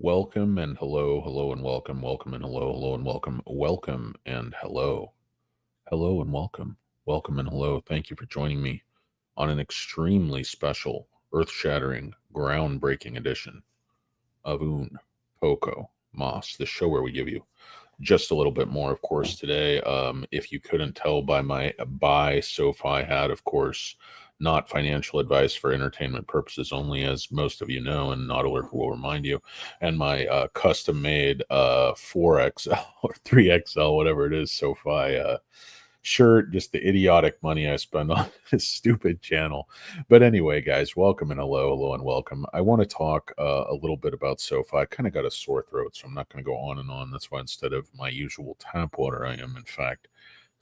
Welcome and hello, hello and welcome, welcome and hello, hello and welcome, welcome and hello, hello and welcome, welcome and hello. Thank you for joining me on an extremely special, earth shattering, groundbreaking edition of Un Poco Mas, the show where we give you just a little bit more, of course, today. If you couldn't tell by my buy Sofi hat, of course, not financial advice for entertainment purposes only, as most of you know, and Nautilurk will remind you. And my custom made 4XL or 3XL, whatever it is, Sofi shirt, just the idiotic money I spend on this stupid channel. But anyway, guys, welcome and hello and welcome. I want to talk a little bit about Sofi. I kind of got a sore throat, so I'm not going to go on and on. That's why instead of my usual tap water, I am in fact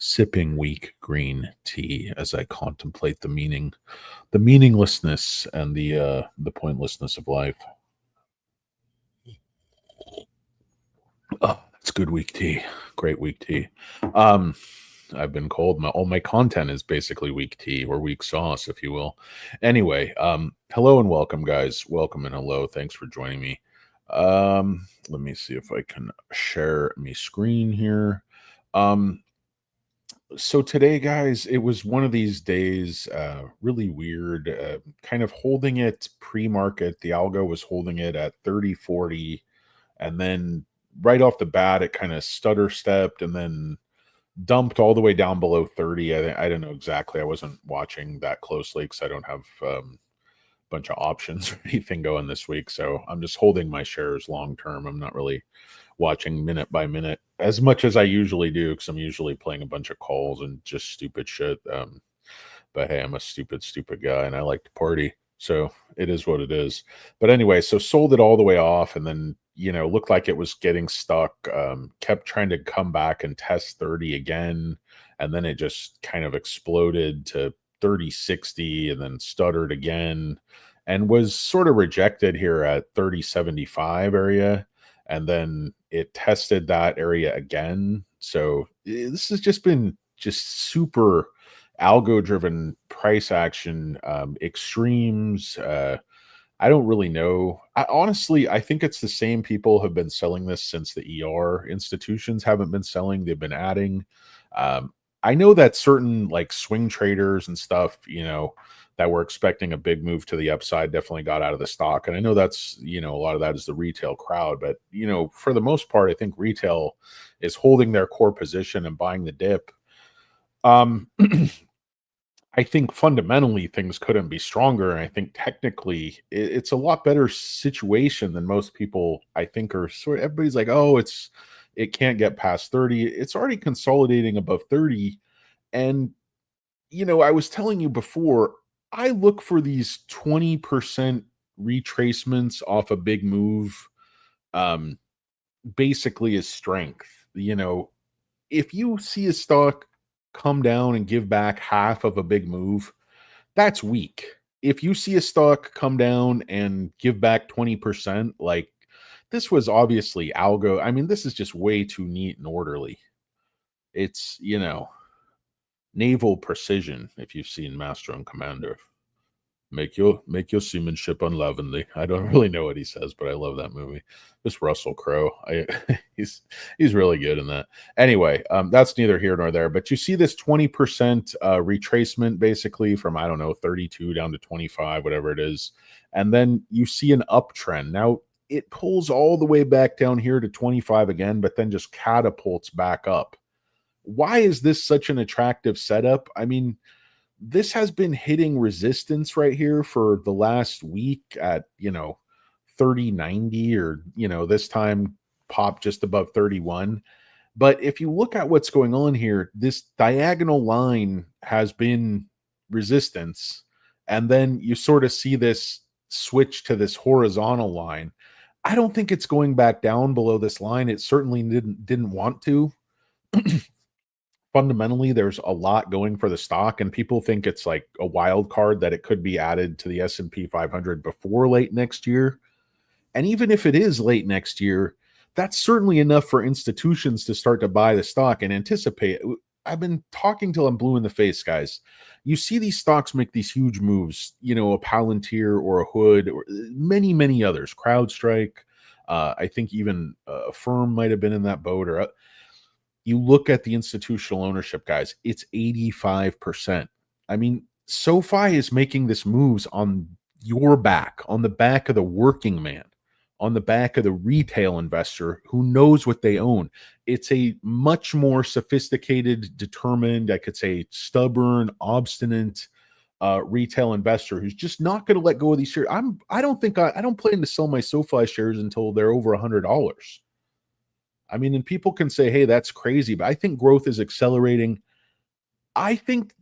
sipping weak green tea as I contemplate the meaninglessness and the pointlessness of life. Oh, that's good weak tea. Great weak tea. Um, I've been cold. All my content is basically weak tea or weak sauce, if you will. Anyway, hello and welcome, guys. Welcome and hello. Thanks for joining me. Let me see if I can share my screen here. So today, guys, it was one of these days, really weird, kind of holding it pre-market. The algo was holding it at 30.40, and then right off the bat, it kind of stutter stepped and then dumped all the way down below 30. I don't know exactly. I wasn't watching that closely because I don't have a bunch of options or anything going this week. So I'm just holding my shares long term. I'm not really watching minute by minute as much as I usually do because I'm usually playing a bunch of calls and just stupid shit. But hey, I'm a stupid guy and I like to party. So it is what it is. But anyway, so sold it all the way off and then, looked like it was getting stuck, kept trying to come back and test 30 again. And then it just kind of exploded to 30.60 and then stuttered again and was sort of rejected here at 30.75 area. And then it tested that area again. So this has just been just super algo driven price action, extremes. I don't really know. Honestly, I think it's the same people have been selling this since the ER institutions haven't been selling. They've been adding. I know that certain like swing traders and stuff, that were expecting a big move to the upside definitely got out of the stock. And I know that's, a lot of that is the retail crowd. But, for the most part, I think retail is holding their core position and buying the dip. I think fundamentally things couldn't be stronger. And I think technically it's a lot better situation than most people I think are sort of everybody's like, oh, it can't get past 30. It's already consolidating above 30. And I was telling you before, I look for these 20% retracements off a big move, um, basically as strength. If you see a stock come down and give back half of a big move, that's weak. If you see a stock come down and give back 20%, like this was obviously algo. I mean, this is just way too neat and orderly. It's, naval precision, if you've seen Master and Commander. Make your seamanship unleavenly. I don't really know what he says, but I love that movie. This Russell Crowe, he's really good in that. Anyway, that's neither here nor there. But you see this 20% retracement, basically from I don't know 32 down to 25, whatever it is, and then you see an uptrend. Now it pulls all the way back down here to 25 again, but then just catapults back up. Why is this such an attractive setup? I mean, this has been hitting resistance right here for the last week at 30.90 or this time pop just above 31. But if you look at what's going on here, this diagonal line has been resistance, and then you sort of see this switch to this horizontal line. I don't think it's going back down below this line. It certainly didn't want to. Fundamentally, there's a lot going for the stock, and people think it's like a wild card that it could be added to the S&P 500 before late next year. And even if it is late next year, that's certainly enough for institutions to start to buy the stock and anticipate. I've been talking till I'm blue in the face, guys. You see these stocks make these huge moves, a Palantir or a Hood or many, many others, CrowdStrike. I think even a firm might have been in that boat. Or you look at the institutional ownership, guys, it's 85%. I mean, SoFi is making this moves on your back, on the back of the working man, on the back of the retail investor who knows what they own. It's a much more sophisticated, determined, I could say stubborn, obstinate retail investor who's just not going to let go of these shares. I don't plan to sell my SoFi shares until they're over $100. I mean, and people can say, hey, that's crazy, but I think growth is accelerating. I think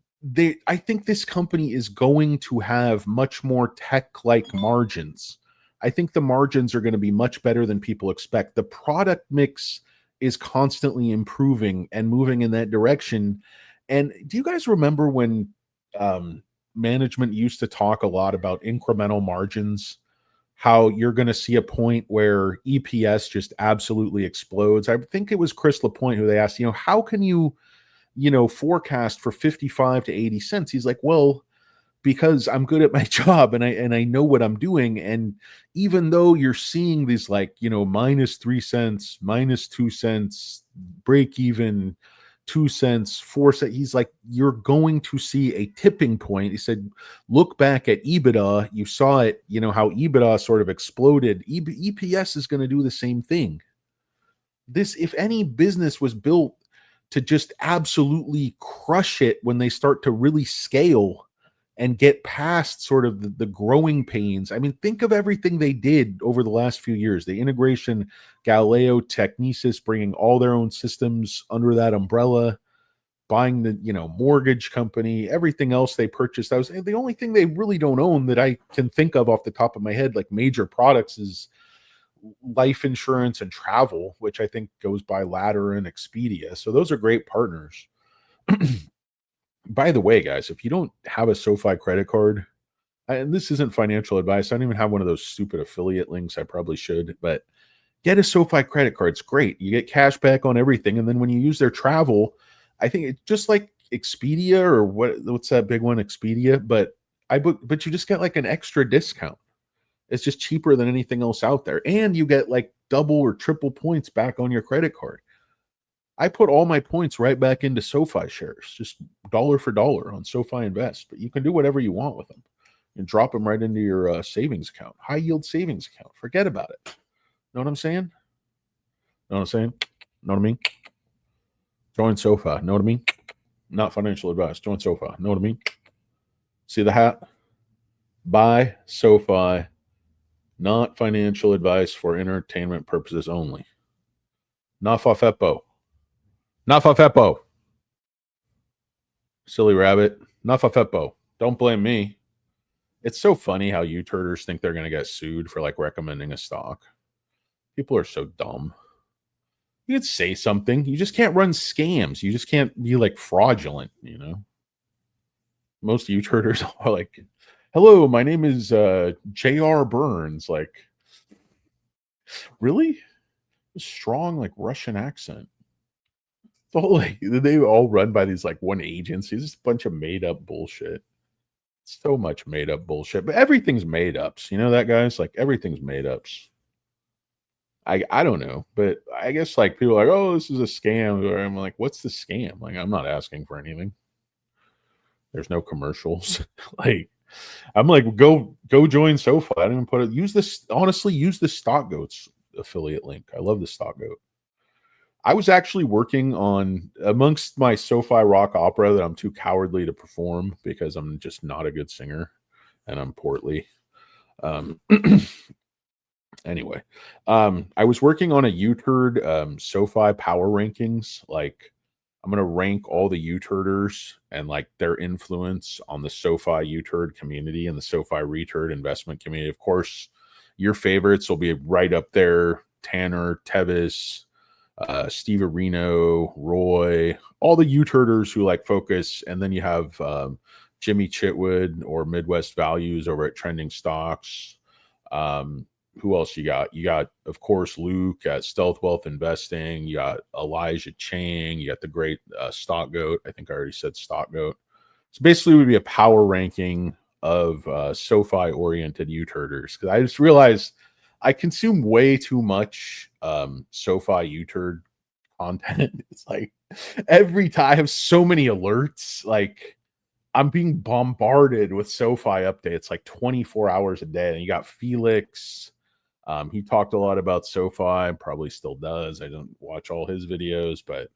I think this company is going to have much more tech-like margins. I think the margins are going to be much better than people expect. The product mix is constantly improving and moving in that direction. And do you guys remember when management used to talk a lot about incremental margins? How you're going to see a point where EPS just absolutely explodes. I think it was Chris Lapointe who they asked, how can you forecast for 55 to 80 cents? He's like, well, because I'm good at my job and I know what I'm doing. And even though you're seeing these minus 3 cents, minus 2 cents, break even, 2 cents, 4 cents, he's like, you're going to see a tipping point. He said, look back at EBITDA. You saw it, how EBITDA sort of exploded. EPS is going to do the same thing. If any business was built to just absolutely crush it when they start to really scale and get past sort of the growing pains. I mean, think of everything they did over the last few years. The integration, Galileo, Technesis, bringing all their own systems under that umbrella, buying the, mortgage company, everything else they purchased. That was the only thing they really don't own that I can think of off the top of my head, like major products, is life insurance and travel, which I think goes by Ladder and Expedia. So those are great partners. By the way, guys, if you don't have a SoFi credit card, and this isn't financial advice, I don't even have one of those stupid affiliate links. I probably should, but get a SoFi credit card. It's great. You get cash back on everything. And then when you use their travel, I think it's just like Expedia or what's that big one, Expedia, but you just get like an extra discount. It's just cheaper than anything else out there. And you get like double or triple points back on your credit card. I put all my points right back into SoFi shares, just dollar for dollar on SoFi Invest. But you can do whatever you want with them and drop them right into your savings account, high yield savings account. Forget about it. Know what I'm saying? Know what I'm saying? Know what I mean? Join SoFi. Know what I mean? Not financial advice. Join SoFi. Know what I mean? See the hat? Buy SoFi. Not financial advice for entertainment purposes only. Nafafepo. Nafafepo. Silly rabbit. Nafafepo. Don't blame me. It's so funny how U-turners think they're going to get sued for like recommending a stock. People are so dumb. You can say something. You just can't run scams. You just can't be like fraudulent, Most U-turners are like, hello, my name is J.R. Burns. Like, really? Strong, like Russian accent. So like they all run by these like one agency. It's just a bunch of made up bullshit. So much made up bullshit. But everything's made ups. You know that, guys? Like everything's made ups. I don't know, but I guess like people are like, oh, this is a scam. Or I'm like, what's the scam? Like, I'm not asking for anything. There's no commercials. Like, I'm like, go join SoFi. I didn't even put it. Use this. Honestly, use the Stock Goats affiliate link. I love the Stock Goat. I was actually working on amongst my SoFi rock opera that I'm too cowardly to perform because I'm just not a good singer and I'm portly. Anyway, I was working on a U-turd SoFi power rankings. Like, I'm going to rank all the U-turders and like their influence on the SoFi U-turd community and the SoFi returd investment community. Of course, your favorites will be right up there. Tanner, Tevis, Steve Areno, Roy, all the U-turders who like focus. And then you have Jimmy Chitwood or Midwest Values over at Trending Stocks. Who else you got? You got, of course, Luke at Stealth Wealth Investing. You got Elijah Chang. You got the great Stock Goat. I think I already said Stock Goat. So basically, it would be a power ranking of SoFi-oriented U-turders. Because I just realized I consume way too much SoFi U-turn content. It's like every time I have so many alerts, like I'm being bombarded with SoFi updates like 24 hours a day. And you got Felix. He talked a lot about SoFi, probably still does. I don't watch all his videos, but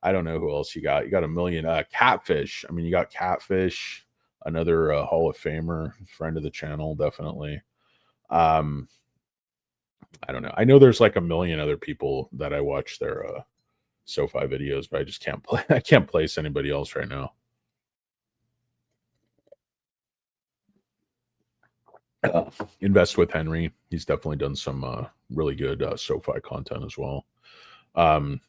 I don't know who else you got. You got a million Catfish. I mean, you got Catfish, another Hall of Famer, friend of the channel, definitely. Um, I don't know. I know there's like a million other people that I watch their SoFi videos, but I just can't play. I can't place anybody else right now. Invest with Henry. He's definitely done some really good SoFi content as well. Um,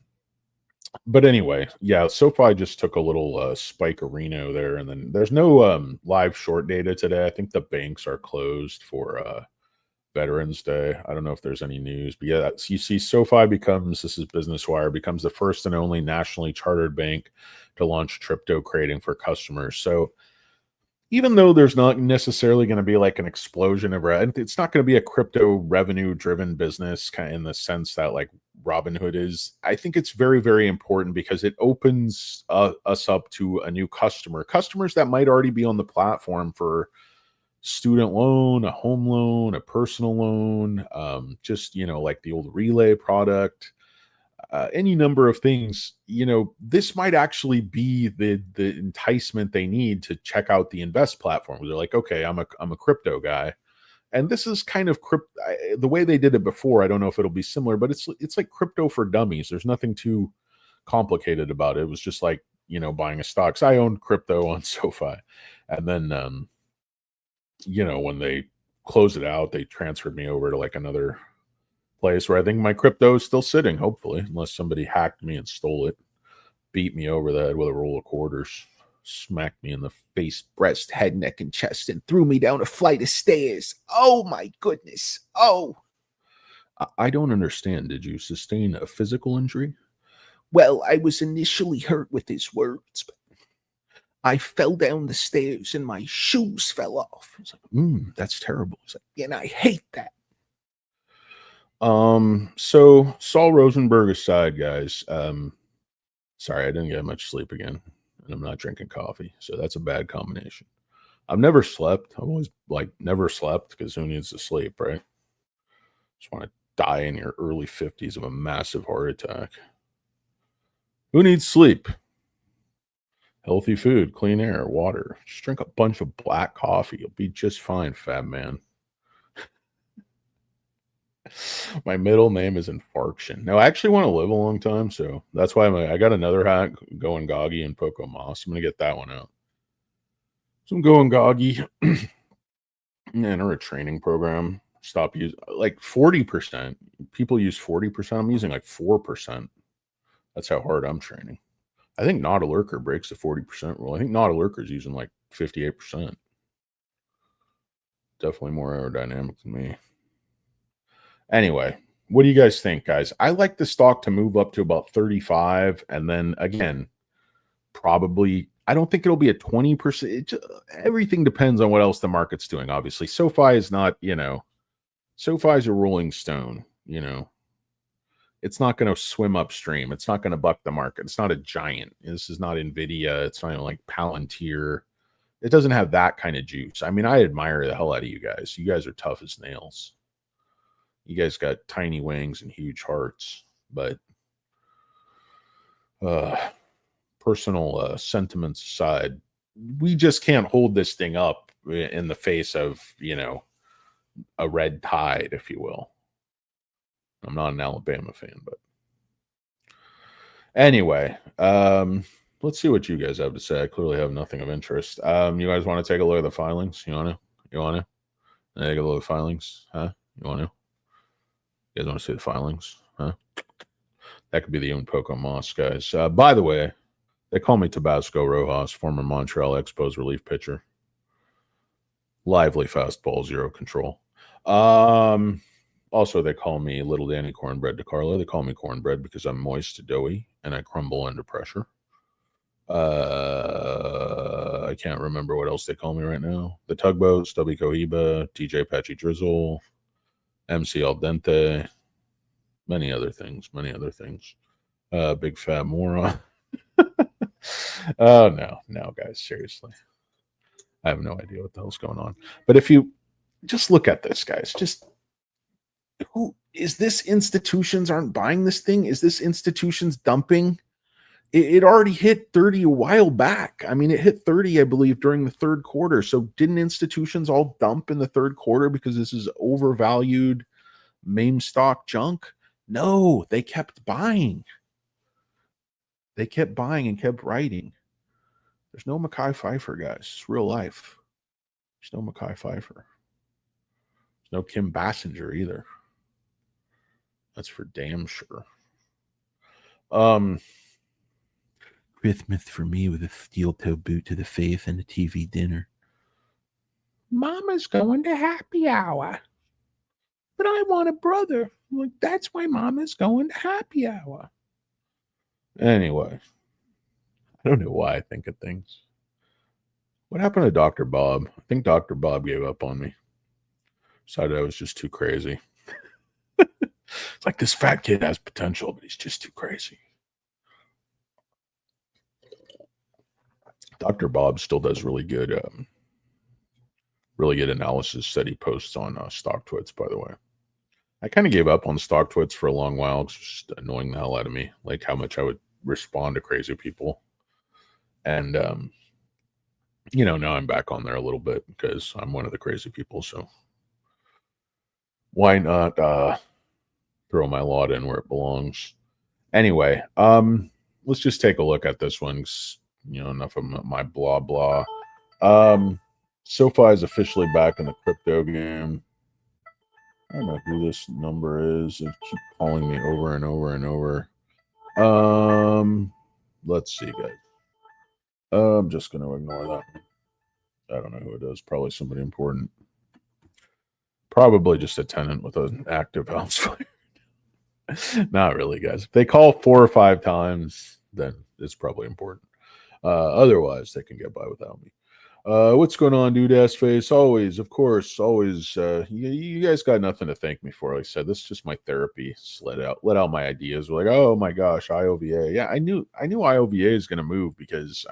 but anyway, yeah, SoFi just took a little spike-a-reno there, and then there's no live short data today. I think the banks are closed for Veterans Day. I don't know if there's any news, but yeah, you see SoFi becomes, this is Business Wire, becomes the first and only nationally chartered bank to launch crypto trading for customers. So even though there's not necessarily going to be like an explosion of it's not going to be a crypto revenue driven business kind of in the sense that like Robinhood is. I think it's very, very important because it opens us up to a new customers that might already be on the platform for student loan, a home loan, a personal loan, just, like the old Relay product, any number of things. This might actually be the enticement they need to check out the Invest platform. They're like, okay, I'm a crypto guy, and this is kind of the way they did it before. I don't know if it'll be similar, but it's like crypto for dummies. There's nothing too complicated about it. It was just like buying a stock. So I owned crypto on SoFi, and then when they closed it out, they transferred me over to like another place where I think my crypto is still sitting, hopefully, unless somebody hacked me and stole it, beat me over the head with a roll of quarters, smacked me in the face, breast, head, neck, and chest, and threw me down a flight of stairs. Oh my goodness. Oh. I don't understand. Did you sustain a physical injury? Well, I was initially hurt with his words, but I fell down the stairs and my shoes fell off. It's like, that's terrible. It's like, and I hate that. So Saul Rosenberg aside, guys. Sorry, I didn't get much sleep again, and I'm not drinking coffee, so that's a bad combination. I've never slept. I've always never slept because who needs to sleep, right? Just want to die in your early 50s of a massive heart attack. Who needs sleep? Healthy food, clean air, water. Just drink a bunch of black coffee. You'll be just fine, fat man. My middle name is Infarction. Now, I actually want to live a long time, so that's why I got another hat, Going Goggy and Poco Moss. I'm going to get that one out. So I'm Going Goggy. Enter a training program. Stop using 40%. People use 40%. I'm using 4%. That's how hard I'm training. I think Not a Lurker breaks the 40% rule. I think Not a Lurker is using 58%. Definitely more aerodynamic than me. Anyway, what do you guys think, guys? I like the stock to move up to about 35, and then again, probably I don't think it'll be a 20%. Everything depends on what else the market's doing. Obviously, SoFi is not, SoFi is a rolling stone. It's not going to swim upstream. It's not going to buck the market. It's not a giant. This is not Nvidia. It's not like Palantir. It doesn't have that kind of juice. I mean, I admire the hell out of you guys. You guys are tough as nails. You guys got tiny wings and huge hearts, but personal sentiments aside, we just can't hold this thing up in the face of, a red tide, if you will. I'm not an Alabama fan, but anyway, let's see what you guys have to say. I clearly have nothing of interest. You guys want to take a look at the filings? You want to take a look at the filings? Huh? You want to? You guys want to see the filings? Huh? That could be the own Poco Moss, guys. By the way, they call me Tabasco Rojas, former Montreal Expos relief pitcher. Lively fastball, zero control. Also, they call me Little Danny Cornbread DeCarlo. They call me Cornbread because I'm moist, doughy, and I crumble under pressure. I can't remember what else they call me right now. The Tugboat, Stubby Cohiba, TJ Patchy Drizzle, MC al dente, many other things, many other things. Big fat moron. Oh no, guys, seriously. I have no idea what the hell's going on. But if you just look at this, guys, just who is this? Institutions aren't buying this thing? Is this institutions dumping? It already hit 30 a while back. I mean, it hit 30, I believe, during the third quarter. So didn't institutions all dump in the third quarter because this is overvalued meme stock junk? No, they kept buying. They kept buying and kept writing. There's no Mackay Pfeiffer, guys. It's real life. There's no Mackay Pfeiffer. There's no Kim Bassinger either. That's for damn sure. Christmas for me with a steel-toe boot to the face and a TV dinner. Mama's going to happy hour. But I want a brother. Like, that's why Mama's going to happy hour. Anyway, I don't know why I think of things. What happened to Dr. Bob? I think Dr. Bob gave up on me. Decided I was just too crazy. It's like this fat kid has potential, but he's just too crazy. Dr. Bob still does really good analysis that he posts on StockTwits, by the way. I kind of gave up on StockTwits for a long while. It's just annoying the hell out of me, like how much I would respond to crazy people. And, now I'm back on there a little bit because I'm one of the crazy people. So why not throw my lot in where it belongs? Anyway, let's just take a look at this one. Enough of my blah, blah. SoFi is officially back in the crypto game. I don't know who this number is. They keep calling me over and over and over. Let's see, guys. I'm just going to ignore that one. I don't know who it is. Probably somebody important. Probably just a tenant with an active house fire. Not really, guys. If they call 4 or 5 times, then it's probably important. Otherwise, they can get by without me. What's going on, dude? Ass face. Always, of course, always. You guys got nothing to thank me for. Like I said, this is just my therapy. Just let out my ideas. We're like, oh my gosh, IOVA. Yeah, I knew IOVA is going to move because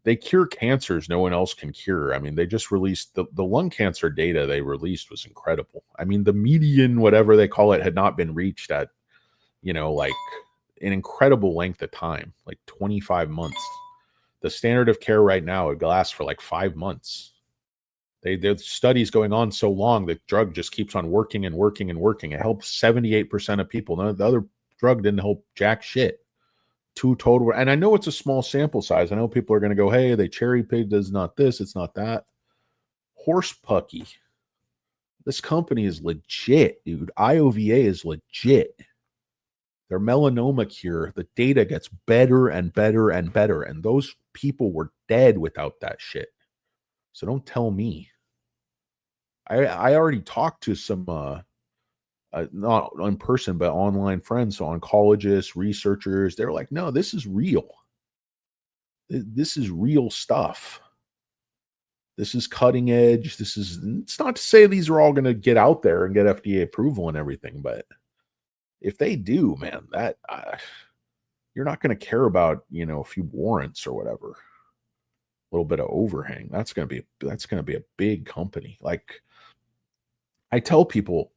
they cure cancers no one else can cure. They just released the lung cancer data they released was incredible. The median, whatever they call it, had not been reached at, like an incredible length of time, like 25 months. The standard of care right now, it lasts for like 5 months. The studies going on so long, the drug just keeps on working and working and working. It helps 78% of people. No, the other drug didn't help jack shit. 2 total. And I know it's a small sample size. I know people are going to go, hey, they cherry picked. It's not this, it's not that. Horse pucky. This company is legit, dude. IOVA is legit. Their melanoma cure, the data gets better and better and better. And those people were dead without that shit. So don't tell me. I already talked to some, not in person, but online friends, so oncologists, researchers. They're like, no, this is real. This is real stuff. This is cutting edge. It's not to say these are all going to get out there and get FDA approval and everything, but if they do, man, that you're not going to care about, a few warrants or whatever. A little bit of overhang. That's going to be a big company. Like I tell people,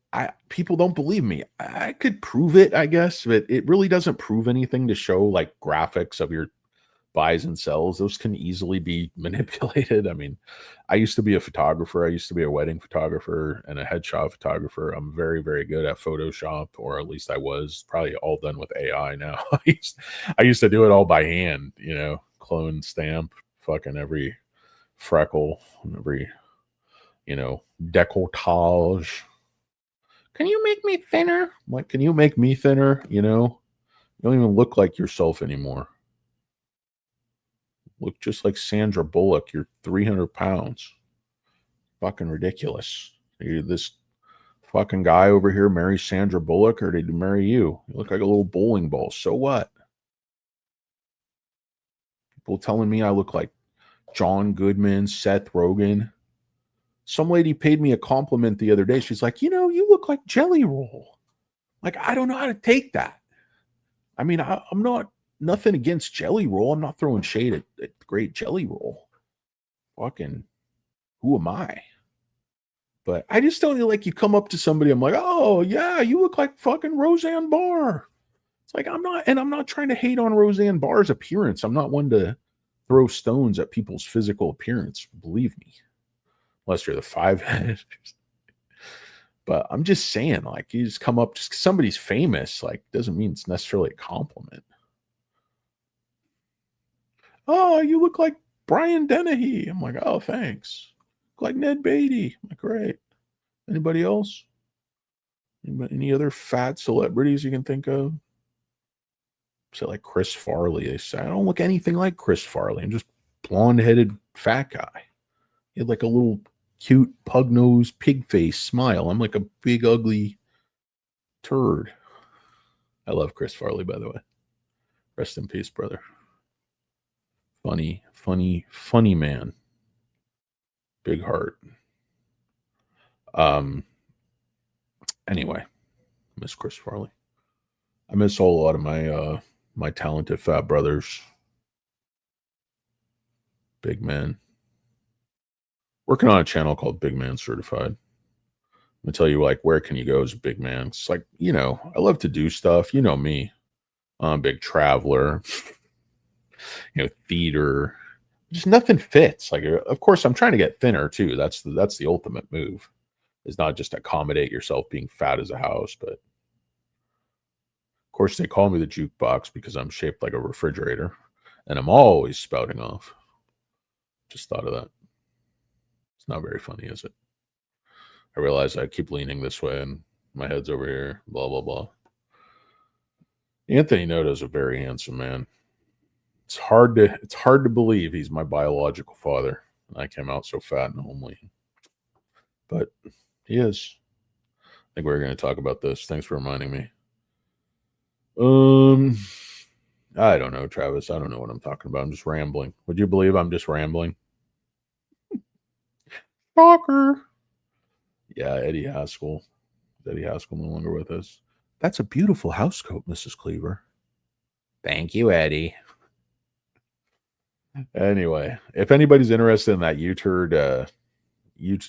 people don't believe me. I could prove it, I guess, but it really doesn't prove anything to show like graphics of your buys and sells. Those can easily be manipulated. I used to be a photographer. I used to be a wedding photographer and a headshot photographer. I'm very, very good at Photoshop, or at least I was. Probably all done with AI now. I used to do it all by hand, clone, stamp, fucking every freckle, every, decolletage. Can you make me thinner? I'm like, can you make me thinner? You don't even look like yourself anymore. Look just like Sandra Bullock. You're 300 pounds. Fucking ridiculous. This fucking guy over here marries Sandra Bullock, or did he marry you? You look like a little bowling ball. So what? People telling me I look like John Goodman, Seth Rogen. Some lady paid me a compliment the other day. She's like, you look like Jelly Roll. Like, I don't know how to take that. I mean, I'm not nothing against Jelly Roll. I'm not throwing shade at the great Jelly Roll. Fucking, who am I? But I just don't like you come up to somebody. I'm like, oh yeah, you look like fucking Roseanne Barr. It's like I'm not trying to hate on Roseanne Barr's appearance. I'm not one to throw stones at people's physical appearance. Believe me, unless you're the five head. But I'm just saying, like, you just come up, just 'cause somebody's famous, like, doesn't mean it's necessarily a compliment. Oh, you look like Brian Dennehy. I'm like, oh, thanks. Look like Ned Beatty. I'm like, great. Anybody else? Any other fat celebrities you can think of? Say like Chris Farley. They say I don't look anything like Chris Farley. I'm just blonde-headed fat guy. He had like a little cute pug nose pig face smile. I'm like a big ugly turd. I love Chris Farley, by the way. Rest in peace, brother. Funny, funny, funny man. Big heart. Anyway, miss Chris Farley. I miss a whole lot of my talented fat brothers. Big man. Working on a channel called Big Man Certified. I'm gonna tell you, like, where can you go as a big man? It's like, I love to do stuff. You know me. I'm a big traveler. Theater. Just nothing fits. Like, of course, I'm trying to get thinner too. That's the ultimate move. Is not just accommodate yourself being fat as a house, but of course they call me the jukebox because I'm shaped like a refrigerator, and I'm always spouting off. Just thought of that. It's not very funny, is it? I realize I keep leaning this way and my head's over here. Blah blah blah. Anthony Noto's a very handsome man. It's hard to believe he's my biological father. I came out so fat and homely, but he is. I think we're going to talk about this. Thanks for reminding me. I don't know, Travis. I don't know what I'm talking about. I'm just rambling. Would you believe I'm just rambling? Shocker. Yeah, Eddie Haskell. Is Eddie Haskell no longer with us? That's a beautiful housecoat, Mrs. Cleaver. Thank you, Eddie. Anyway, if anybody's interested in that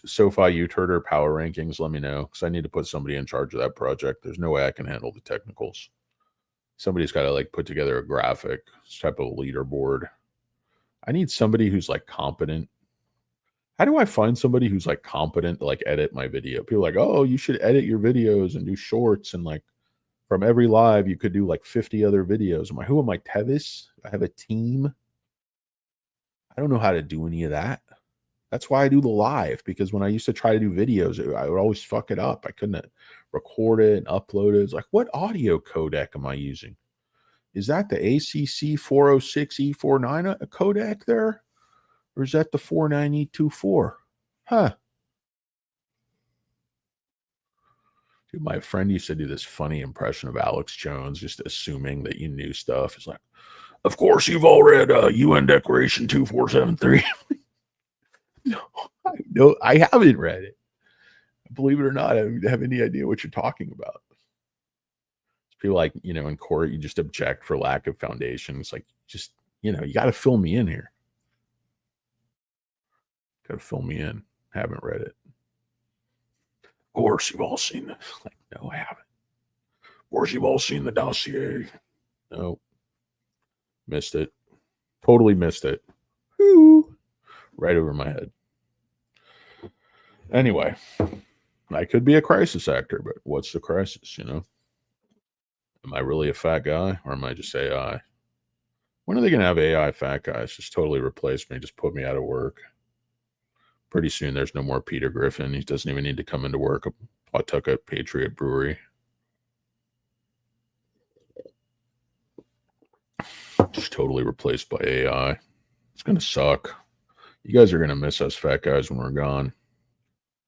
Sofi U-turder power rankings, let me know, because I need to put somebody in charge of that project. There's no way I can handle the technicals. Somebody's got to like put together a graphic, type of leaderboard. I need somebody who's like competent. How do I find somebody who's like competent to like edit my video? People are like, oh, you should edit your videos and do shorts, and like from every live you could do like 50 other videos. Who am I, Tevis? I have a team. I don't know how to do any of that. That's why I do the live, because when I used to try to do videos, I would always fuck it up. I couldn't record it and upload it. It's like, what audio codec am I using? Is that the ACC 406E49 codec there? Or is that the 49E24? Huh. Dude, my friend used to do this funny impression of Alex Jones, just assuming that you knew stuff. It's like, of course you've all read UN Declaration 2473. No, I haven't read it. Believe it or not, I don't have any idea what you're talking about. People like, in court, you just object for lack of foundation. It's like, just, you got to fill me in here. Got to fill me in. Haven't read it. Of course, you've all seen this. Like, no, I haven't. Of course, you've all seen the dossier. No. Missed it. Totally missed it. Woo. Right over my head. Anyway, I could be a crisis actor, but what's the crisis, Am I really a fat guy, or am I just AI? When are they going to have AI fat guys just totally replace me, just put me out of work? Pretty soon there's no more Peter Griffin. He doesn't even need to come into work. Pawtucket Patriot Brewery. Just totally replaced by AI. It's going to suck. You guys are going to miss us fat guys when we're gone.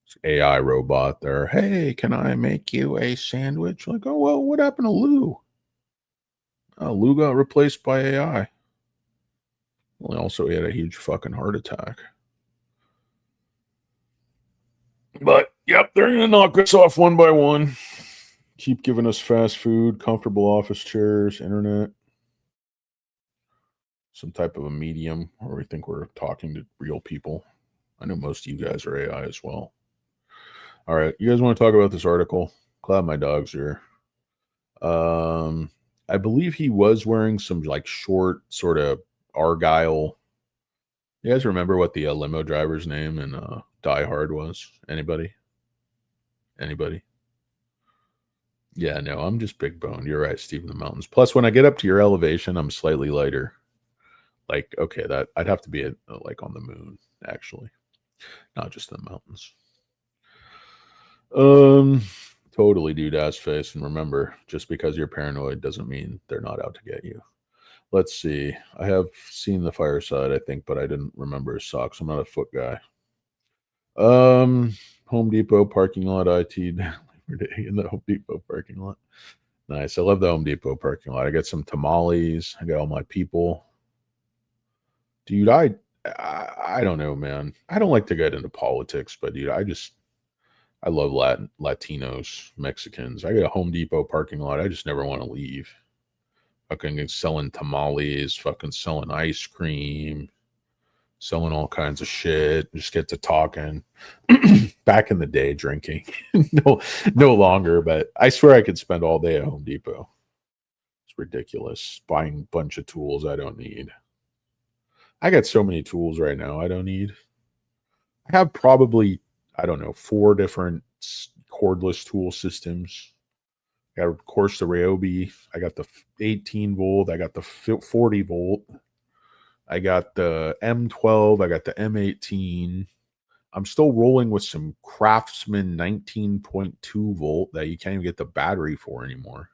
It's AI robot there. Hey, can I make you a sandwich? Like, oh, well, what happened to Lou? Lou got replaced by AI. Well, also, he had a huge fucking heart attack. But yep, they're gonna knock us off one by one. Keep giving us fast food, comfortable office chairs, internet, some type of a medium where we think we're talking to real people. I know most of you guys are AI as well. All right, you guys want to talk about this article? Glad my dog's here. Um, I believe he was wearing some like short, sort of Argyle. You guys remember what the limo driver's name in Die Hard was? Anybody? Anybody? Yeah, no, I'm just big boned. You're right, Steve in the mountains. Plus, when I get up to your elevation, I'm slightly lighter. Like, okay, that I'd have to be like on the moon, actually, not just in the mountains. Um, totally, dude, ass face. And remember, just because you're paranoid doesn't mean they're not out to get you. Let's see. I have seen the fireside, I think, but I didn't remember his socks. I'm not a foot guy. Um, Home Depot parking lot. IT in the Home Depot parking lot. Nice. I love the Home Depot parking lot. I got some tamales. I got all my people. Dude, I don't know, man. I don't like to get into politics, but dude, I love Latinos, Mexicans. I got a Home Depot parking lot. I just never want to leave. Fucking selling tamales, fucking selling ice cream, selling all kinds of shit. Just get to talking. Back in the day, drinking. no, no longer. But I swear I could spend all day at Home Depot. It's ridiculous. Buying a bunch of tools I don't need. I got so many tools right now I don't need. I have probably, I don't know, four different cordless tool systems. I got, of course, the Ryobi. I got the 18 volt. I got the 40 volt. I got the M12. I got the M18. I'm still rolling with some Craftsman 19.2 volt that you can't even get the battery for anymore.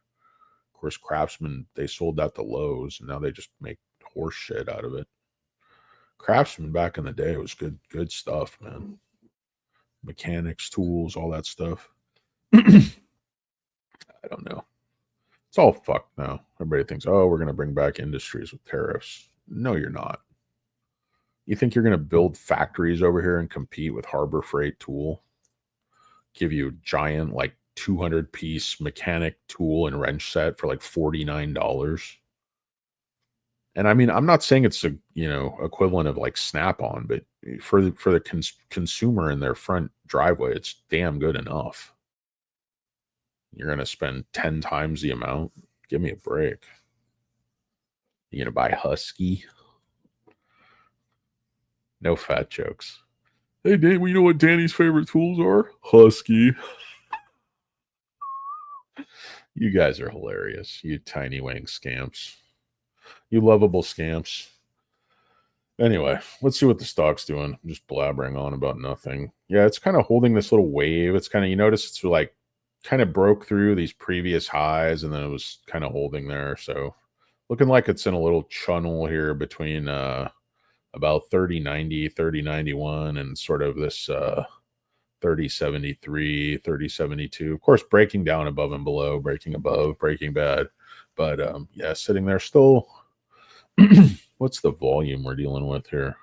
Of course, Craftsman, they sold that to Lowe's, and now they just make horse shit out of it. Craftsman back in the day was good stuff, man. Mechanics, tools, all that stuff. I don't know. It's all fucked now. Everybody thinks, oh, we're going to bring back industries with tariffs. No, you're not. You think you're going to build factories over here and compete with Harbor Freight Tool? Give you a giant, like 200 piece mechanic tool and wrench set for like $49. And I mean, I'm not saying it's a equivalent of like Snap on, but for the consumer in their front driveway, it's damn good enough. You're going to spend 10 times the amount. Give me a break. You're going to buy Husky. No fat jokes. Hey, Dan, you know what Danny's favorite tools are? Husky. You guys are hilarious. You tiny wang scamps. You lovable scamps. Anyway, let's see what the stock's doing. I'm just blabbering on about nothing. Yeah, it's kind of holding this little wave. It's kind of, you notice it's like kind of broke through these previous highs and then it was kind of holding there. So looking like it's in a little channel here between about 3090, 3091 and sort of this 3073, 3072. Of course, breaking down above and below, breaking above, breaking bad. But yeah, sitting there still. What's the volume we're dealing with here?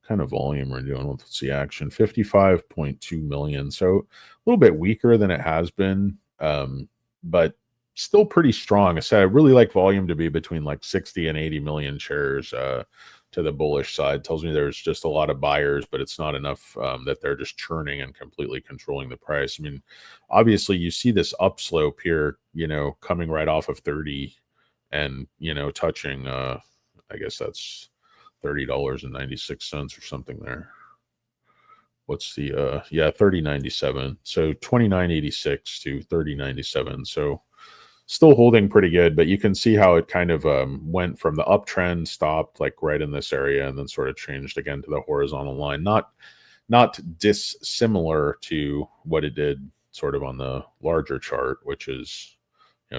Kind of volume we're dealing with. Let's see, action 55.2 million. So a little bit weaker than it has been, but still pretty strong. I said I really like volume to be between like 60 and 80 million shares to the bullish side. Tells me there's just a lot of buyers, but it's not enough that they're just churning and completely controlling the price. I mean, obviously you see this upslope here, coming right off of 30 and, touching, I guess that's $30.96 or something there. What's the 30.97. So 29.86 to 30.97. So still holding pretty good, but you can see how it kind of went from the uptrend, stopped like right in this area, and then sort of changed again to the horizontal line. Not dissimilar to what it did sort of on the larger chart, which is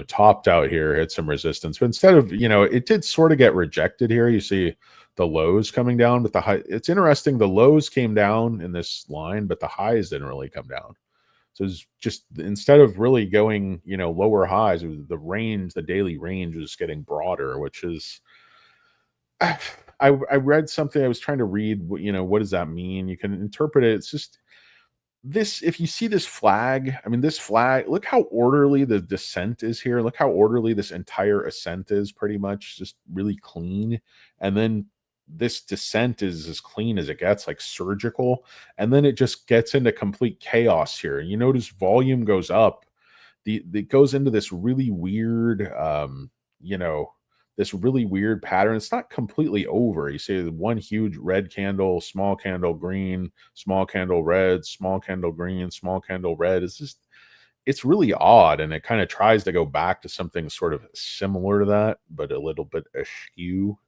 topped out here, hit some resistance, but instead of it did sort of get rejected here. You see the lows coming down, but the high. It's interesting. The lows came down in this line, but the highs didn't really come down. So it's just instead of really going, lower highs, it was the range, the daily range was getting broader, which is, I read something. I was trying to read, what does that mean? You can interpret it. It's just this, if you see this flag, I mean, this flag, look how orderly the descent is here. Look how orderly this entire ascent is, pretty much just really clean. And then this descent is as clean as it gets, like surgical. And then it just gets into complete chaos here. And you notice volume goes up. It goes into this really weird, you know, this really weird pattern. It's not completely over. You see one huge red candle, small candle green, small candle red, small candle green, small candle red. It's just, it's really odd, and it kind of tries to go back to something sort of similar to that, but a little bit askew.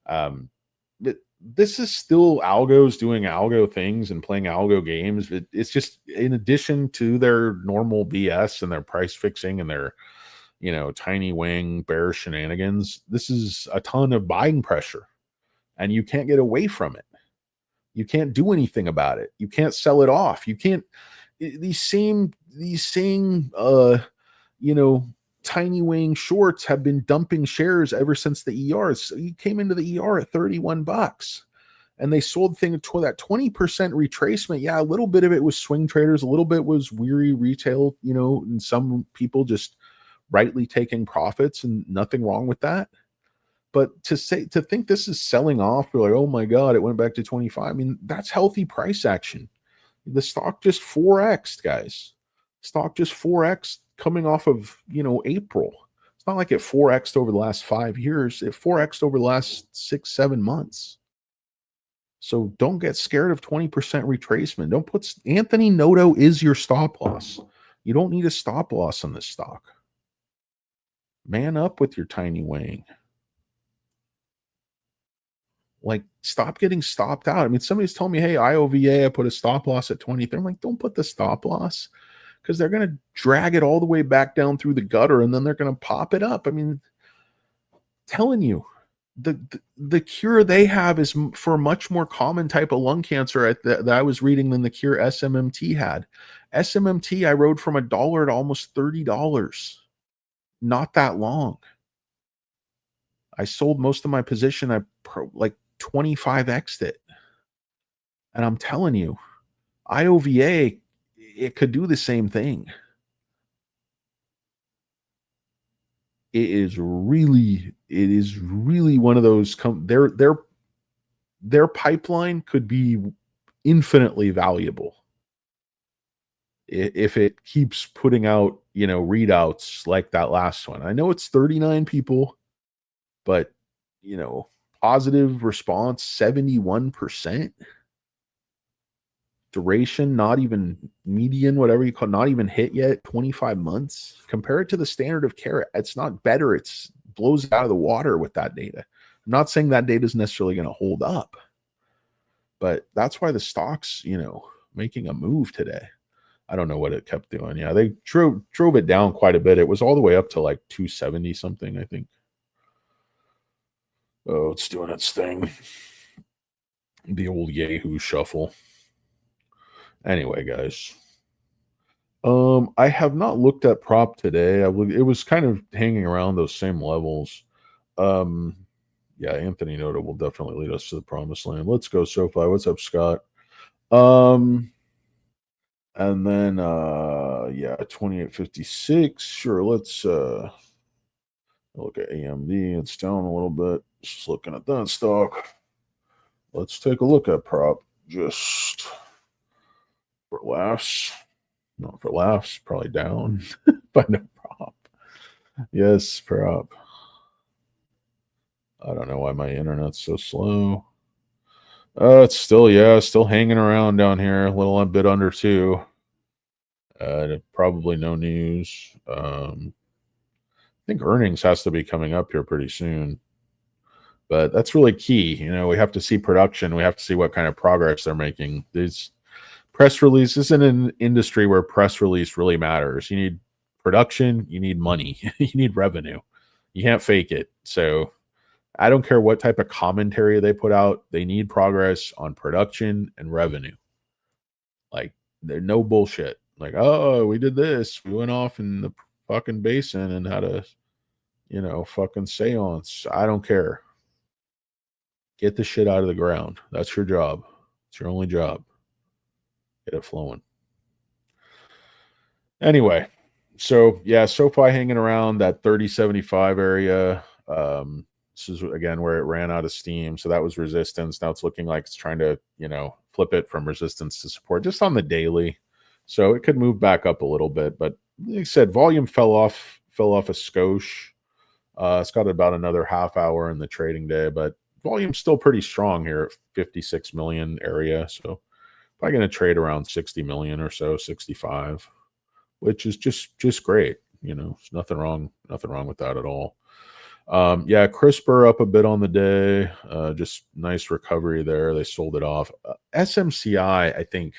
Um, but this is still algos doing algo things and playing algo games. It's just in addition to their normal BS and their price fixing and their, tiny wing bear shenanigans. This is a ton of buying pressure, and you can't get away from it. You can't do anything about it. You can't sell it off. You can't. These same you know tiny wing shorts have been dumping shares ever since the ER. So you came into the ER at $31, and they sold thing to that 20% retracement. Yeah, a little bit of it was swing traders, a little bit was weary retail, and some people just rightly taking profits, and nothing wrong with that. But to think this is selling off, we're like, oh my God, it went back to 25. I mean, that's healthy price action. The stock just 4x'd, guys. Stock just 4x coming off of, April. It's not like it 4x'd over the last 5 years. It 4x'd over the last 6, 7 months. So don't get scared of 20% retracement. Don't put Anthony Noto is your stop loss. You don't need a stop loss on this stock. Man up with your tiny wing. Like, stop getting stopped out. I mean, somebody's telling me, hey, IOVA, I put a stop loss at 23. I'm like, don't put the stop loss, because they're going to drag it all the way back down through the gutter, and then they're going to pop it up. I mean, telling you, the cure they have is for a much more common type of lung cancer that I was reading than the cure SMMT had. SMMT, I rode from $1 to almost $30. Not that long. I sold most of my position. I like 25x'd it. And I'm telling you, IOVA, it could do the same thing. It is really one of those. Their pipeline could be infinitely valuable if it keeps putting out, readouts like that last one. I know it's 39 people, but positive response 71%. Duration, not even median, whatever you call, not even hit yet, 25 months. Compare it to the standard of care. It's not better. It's blows it out of the water with that data. I'm not saying that data is necessarily going to hold up, but that's why the stock's, making a move today. I don't know what it kept doing. Yeah, they drove it down quite a bit. It was all the way up to like 270 something, I think. Oh, it's doing its thing. The old Yahoo shuffle. Anyway, guys. I have not looked at prop today. It was kind of hanging around those same levels. Um, yeah, Anthony Noto will definitely lead us to the promised land. Let's go, Sofi. What's up, Scott? And then yeah, 2856. Sure, let's look at AMD. It's down a little bit. Just looking at that stock. Let's take a look at prop. Just for laughs. Not for laughs, probably down, but no prop. Yes, prop. I don't know why my internet's so slow. It's still hanging around down here, a bit under 2. Probably no news. I think earnings has to be coming up here pretty soon, but that's really key. We have to see production. We have to see what kind of progress they're making. These press releases in an industry where press release really matters. You need production. You need money. You need revenue. You can't fake it. So I don't care what type of commentary they put out. They need progress on production and revenue. Like, there's no bullshit. Like, oh, we did this. We went off in the fucking basin and had a, fucking seance. I don't care. Get the shit out of the ground. That's your job. It's your only job. Get it flowing. Anyway, so yeah, SoFi hanging around that 30.75 area. This is again where it ran out of steam. So that was resistance. Now it's looking like it's trying to, flip it from resistance to support just on the daily. So it could move back up a little bit. But like I said, volume fell off a skosh. It's got about another half hour in the trading day, but volume's still pretty strong here at 56 million area. So probably going to trade around 60 million or so, 65, which is just great. There's nothing wrong with that at all. Yeah, CRISPR up a bit on the day. Just nice recovery there. They sold it off. SMCI, I think,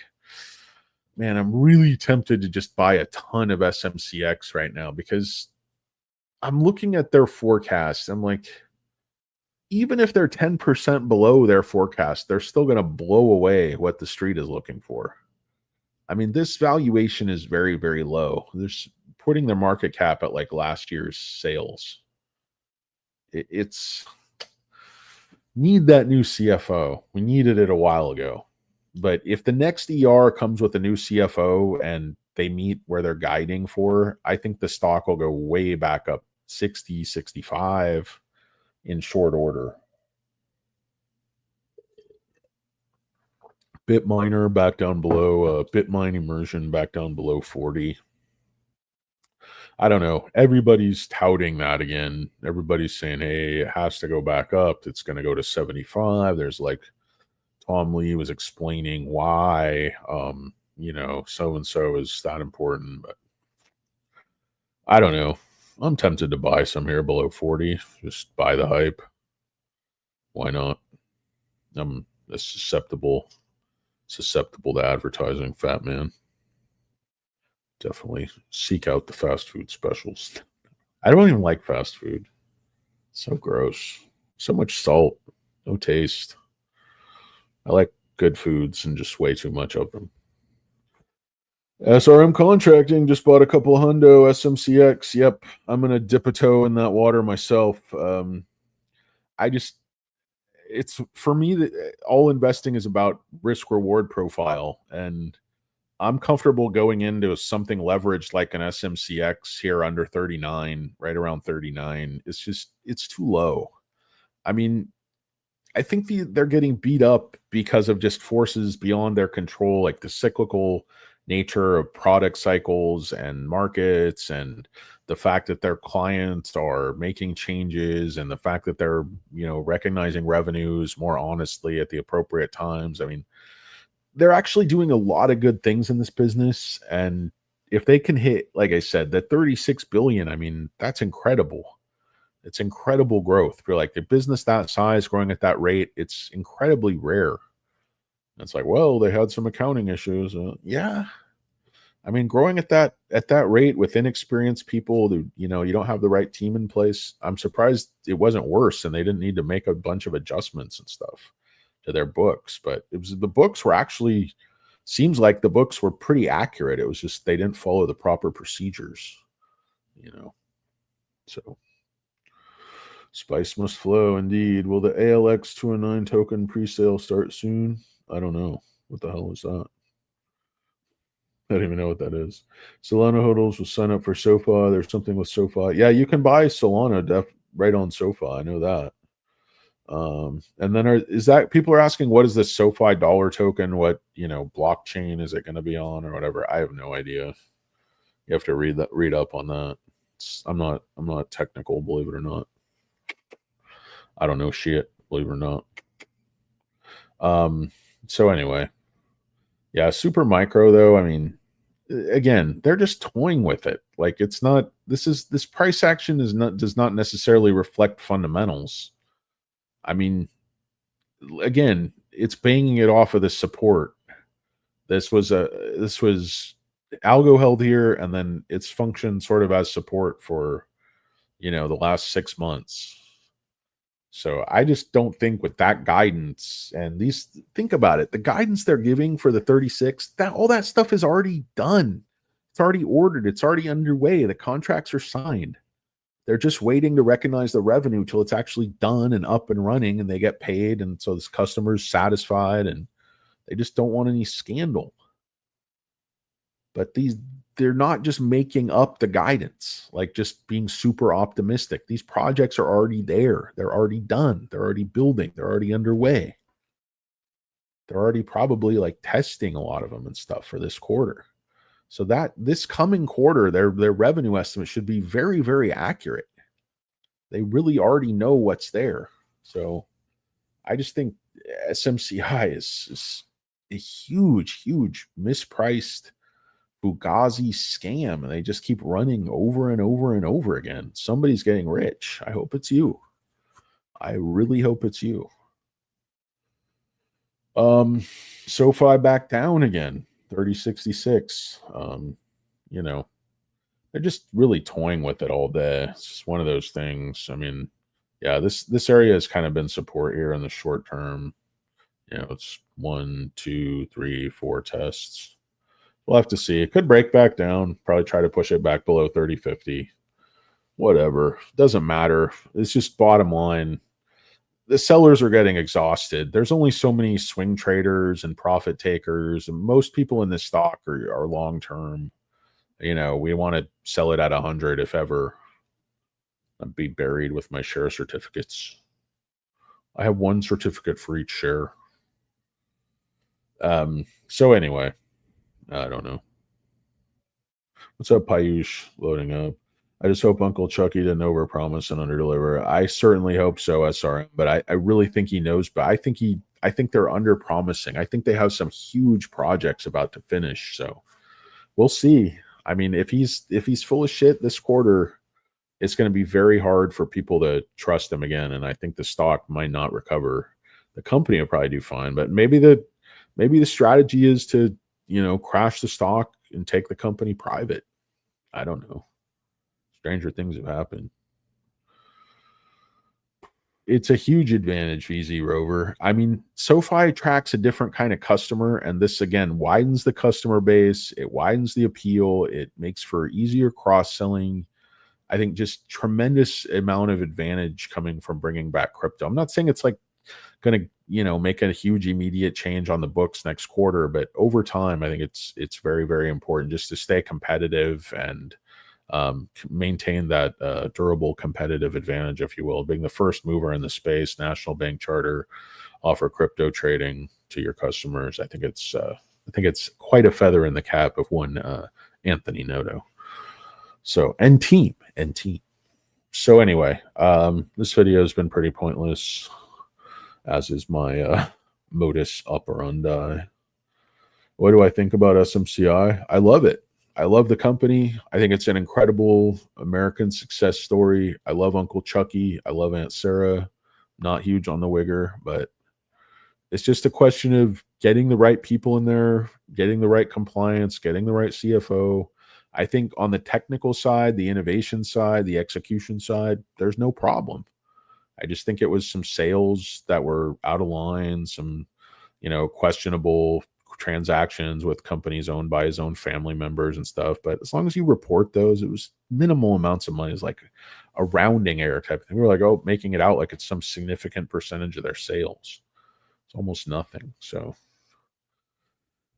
man, I'm really tempted to just buy a ton of SMCX right now because I'm looking at their forecast. I'm like, even if they're 10% below their forecast, they're still going to blow away what the street is looking for. I mean, this valuation is very, very low. They're putting their market cap at like last year's sales. It's need that new CFO. We needed it a while ago. But if the next ER comes with a new CFO and they meet where they're guiding for, I think the stock will go way back up 60, 65 in short order. Bitminer back down below, Bitmine immersion back down below 40. I don't know. Everybody's touting that again. Everybody's saying, hey, it has to go back up. It's going to go to 75. There's like Tom Lee was explaining why, so and so is that important. But I don't know. I'm tempted to buy some here below 40. Just buy the hype. Why not? I'm susceptible to advertising, fat man. Definitely seek out the fast food specials. I don't even like fast food. So gross. So much salt, no taste. I like good foods and just way too much of them. SRM Contracting just bought a couple of hundo SMCX. Yep, I'm gonna dip a toe in that water myself. It's for me that all investing is about risk reward profile, and I'm comfortable going into something leveraged like an SMCX here under 39, right around 39. It's too low. I mean, I think they're getting beat up because of just forces beyond their control, like the cyclical nature of product cycles and markets, and the fact that their clients are making changes, and the fact that they're recognizing revenues more honestly at the appropriate times. I mean, they're actually doing a lot of good things in this business, and if they can hit, like I said, that 36 billion, I mean, that's incredible. It's incredible growth for like the business that size growing at that rate. It's incredibly rare. It's like, well, they had some accounting issues. Yeah, I mean, growing at that rate with inexperienced people, who you don't have the right team in place. I'm surprised it wasn't worse, and they didn't need to make a bunch of adjustments and stuff to their books. But the books were actually seems like the books were pretty accurate. It was just they didn't follow the proper procedures. So. Spice must flow, indeed. Will the ALX 209 token pre-sale start soon? I don't know. What the hell is that? I don't even know what that is. Solana hodls will sign up for SoFi. There's something with SoFi. Yeah, you can buy Solana right on SoFi. I know that. And then is that people are asking, what is this SoFi dollar token? What blockchain is it going to be on or whatever? I have no idea. You have to read up on that. I'm not technical, believe it or not. I don't know shit, believe it or not. So anyway, yeah, super micro though. I mean, again, they're just toying with it. Like it's not. This price action does not necessarily reflect fundamentals. I mean, again, it's banging it off of the support. This was algo held here, and then it's functioned sort of as support for the last 6 months. So I just don't think with that guidance and think about it, the guidance they're giving for the 36, that all that stuff is already done. It's already ordered. It's already underway. The contracts are signed. They're just waiting to recognize the revenue till it's actually done and up and running and they get paid. And so this customer's satisfied and they just don't want any scandal. But they're not just making up the guidance, like just being super optimistic. These projects are already there. They're already done. They're already building. They're already underway. They're already probably like testing a lot of them and stuff for this quarter. So that this coming quarter, their revenue estimate should be very, very accurate. They really already know what's there. So I just think SMCI is a huge, huge mispriced Fugazi scam, and they just keep running over and over and over again. Somebody's getting rich. I hope it's you. I really hope it's you. Um, SoFi back down again, 3066. You know, they're just really toying with it all day. It's just one of those things. I mean, yeah, this area has kind of been support here in the short term. It's 1, 2, 3, 4 tests. We'll have to see. It could break back down. Probably try to push it back below 3050. Whatever. Doesn't matter. It's just bottom line. The sellers are getting exhausted. There's only so many swing traders and profit takers. And most people in this stock are long term. We want to sell it at 100 if ever. I'd be buried with my share certificates. I have one certificate for each share. So anyway, I don't know. What's up, Payush? Loading up. I just hope Uncle Chucky didn't overpromise and underdeliver. I certainly hope so, SRM, but I really think he knows. But I think they're underpromising. I think they have some huge projects about to finish. So we'll see. I mean, if he's full of shit this quarter, it's going to be very hard for people to trust him again. And I think the stock might not recover. The company will probably do fine, but maybe the strategy is to crash the stock and take the company private. I don't know. Stranger things have happened. It's a huge advantage, VZ Rover. I mean, SoFi attracts a different kind of customer, and this again widens the customer base. It widens the appeal. It makes for easier cross-selling. I think just tremendous amount of advantage coming from bringing back crypto. I'm not saying it's like going to make a huge immediate change on the books next quarter, but over time I think it's very, very important just to stay competitive and maintain that durable competitive advantage, if you will. Being the first mover in the space, national bank charter, offer crypto trading to your customers. I think it's quite a feather in the cap of one Anthony Noto. So and team. So anyway, this video has been pretty pointless, as is my modus operandi. What do I think about SMCI? I love it. I love the company. I think it's an incredible American success story. I love Uncle Chucky. I love Aunt Sarah. Not huge on the Wigger, but it's just a question of getting the right people in there, getting the right compliance, getting the right CFO. I think on the technical side, the innovation side, the execution side, there's no problem. I just think it was some sales that were out of line, some, questionable transactions with companies owned by his own family members and stuff. But as long as you report those, it was minimal amounts of money. It's like a rounding error type of thing. We were like, making it out like it's some significant percentage of their sales. It's almost nothing. So